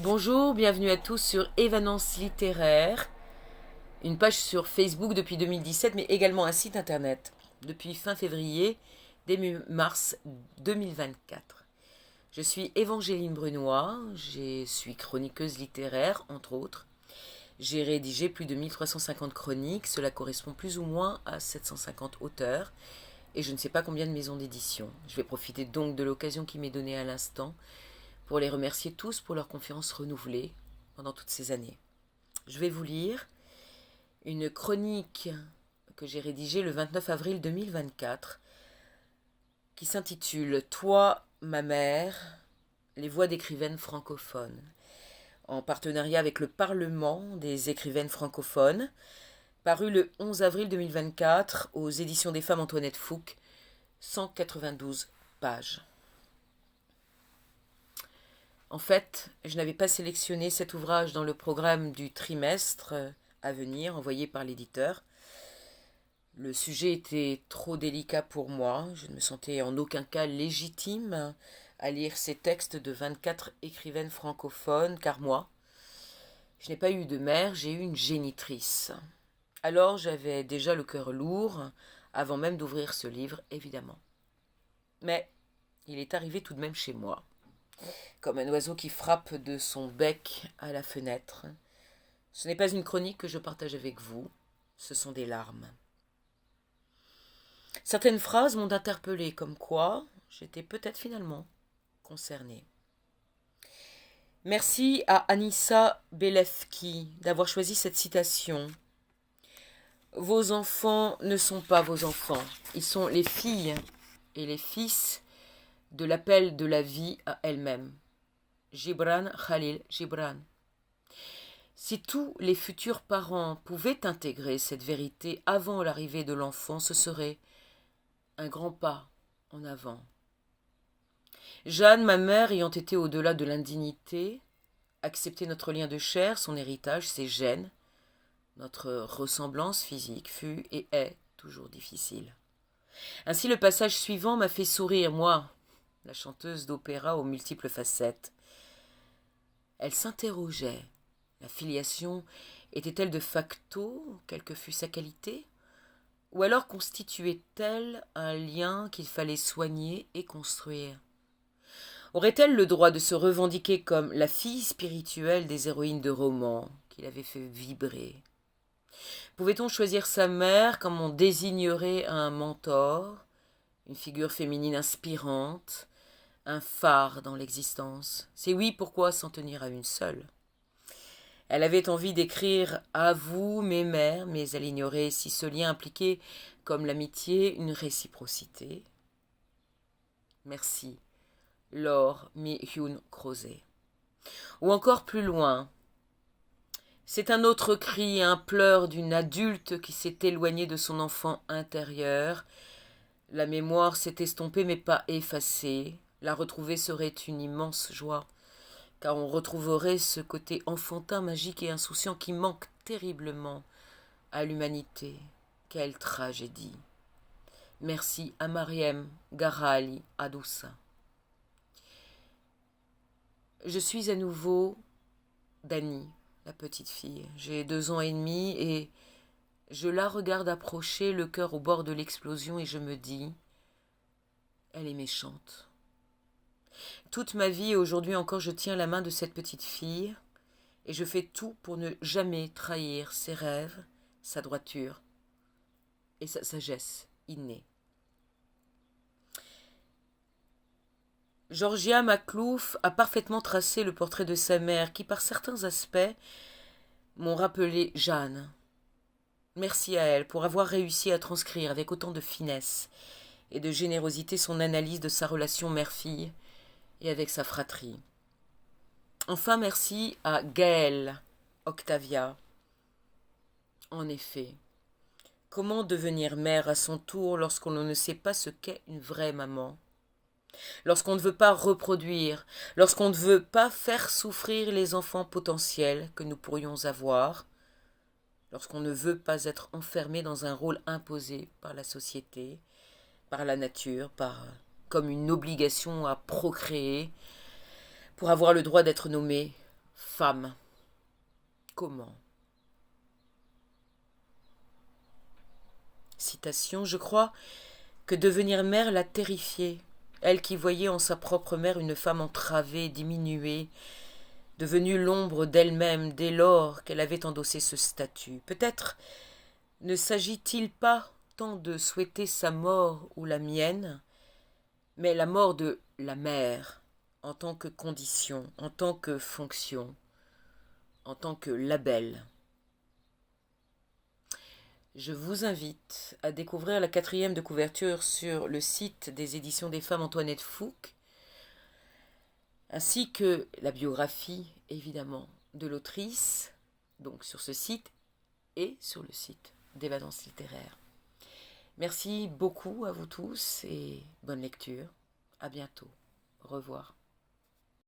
Bonjour, bienvenue à tous sur Évanance littéraire, une page sur Facebook depuis 2017, mais également un site internet depuis fin février, début mars 2024. Je suis Évangéline Brunois, je suis chroniqueuse littéraire, entre autres. J'ai rédigé plus de 1350 chroniques, cela correspond plus ou moins à 750 auteurs, et je ne sais pas combien de maisons d'édition. Je vais profiter donc de l'occasion qui m'est donnée à l'instant pour les remercier tous pour leur confiance renouvelée pendant toutes ces années. Je vais vous lire une chronique que j'ai rédigée le 29 avril 2024 qui s'intitule Toi, ma mère, les voix d'écrivaines francophones, en partenariat avec le Parlement des écrivaines francophones, paru le 11 avril 2024 aux éditions des femmes Antoinette Fouque, 192 pages. En fait, je n'avais pas sélectionné cet ouvrage dans le programme du trimestre à venir envoyé par l'éditeur. Le sujet était trop délicat pour moi. Je ne me sentais en aucun cas légitime à lire ces textes de 24 écrivaines francophones, car moi, je n'ai pas eu de mère, j'ai eu une génitrice. Alors j'avais déjà le cœur lourd, avant même d'ouvrir ce livre, évidemment. Mais il est arrivé tout de même chez moi, comme un oiseau qui frappe de son bec à la fenêtre. Ce n'est pas une chronique que je partage avec vous, ce sont des larmes. Certaines phrases m'ont interpellée, comme quoi j'étais peut-être finalement concernée. Merci à Anissa Belefki d'avoir choisi cette citation. Vos enfants ne sont pas vos enfants, ils sont les filles et les fils de l'appel de la vie à elle-même. Gibran Khalil Gibran. Si tous les futurs parents pouvaient intégrer cette vérité avant l'arrivée de l'enfant, ce serait un grand pas en avant. Jeanne, ma mère, ayant été au-delà de l'indignité, accepter notre lien de chair, son héritage, ses gènes, notre ressemblance physique fut et est toujours difficile. Ainsi le passage suivant m'a fait sourire, moi, la chanteuse d'opéra aux multiples facettes. Elle s'interrogeait. La filiation était-elle de facto, quelle que fût sa qualité, ou alors constituait-elle un lien qu'il fallait soigner et construire? Aurait-elle le droit de se revendiquer comme la fille spirituelle des héroïnes de romans qu'il avait fait vibrer? Pouvait-on choisir sa mère comme on désignerait un mentor, une figure féminine inspirante, un phare dans l'existence? C'est oui, pourquoi s'en tenir à une seule? Elle avait envie d'écrire à vous, mes mères, mais elle ignorait si ce lien impliquait, comme l'amitié, une réciprocité. Merci, Laure Mi-Hyun Crozet. Ou encore plus loin, c'est un autre cri, un pleur d'une adulte qui s'est éloignée de son enfant intérieur. La mémoire s'est estompée mais pas effacée. La retrouver serait une immense joie, car on retrouverait ce côté enfantin, magique et insouciant qui manque terriblement à l'humanité. Quelle tragédie! Merci à Mariem Garali Adoussa. Je suis à nouveau Dani, la petite fille. J'ai 2 ans et demi et je la regarde approcher, le cœur au bord de l'explosion, et je me dis, elle est méchante. Toute ma vie et aujourd'hui encore, je tiens la main de cette petite fille et je fais tout pour ne jamais trahir ses rêves, sa droiture et sa sagesse innée. Georgia Maclouf a parfaitement tracé le portrait de sa mère qui, par certains aspects, m'ont rappelé Jeanne. Merci à elle pour avoir réussi à transcrire avec autant de finesse et de générosité son analyse de sa relation mère-fille et avec sa fratrie. Enfin, merci à Gaëlle Octavia. En effet, comment devenir mère à son tour lorsqu'on ne sait pas ce qu'est une vraie maman? Lorsqu'on ne veut pas reproduire, lorsqu'on ne veut pas faire souffrir les enfants potentiels que nous pourrions avoir, lorsqu'on ne veut pas être enfermé dans un rôle imposé par la société, par la nature, comme une obligation à procréer, pour avoir le droit d'être nommé Femme. Comment? Citation, je crois que devenir mère l'a terrifiée. Elle qui voyait en sa propre mère une femme entravée, diminuée, devenue l'ombre d'elle-même dès lors qu'elle avait endossé ce statut. Peut-être ne s'agit-il pas tant de souhaiter sa mort ou la mienne, mais la mort de la mère, en tant que condition, en tant que fonction, en tant que label. Je vous invite à découvrir la 4e de couverture sur le site des éditions des femmes Antoinette Fouque, ainsi que la biographie, évidemment, de l'autrice, donc sur ce site et sur le site d'Évadances littéraires. Merci beaucoup à vous tous et bonne lecture. À bientôt. Au revoir.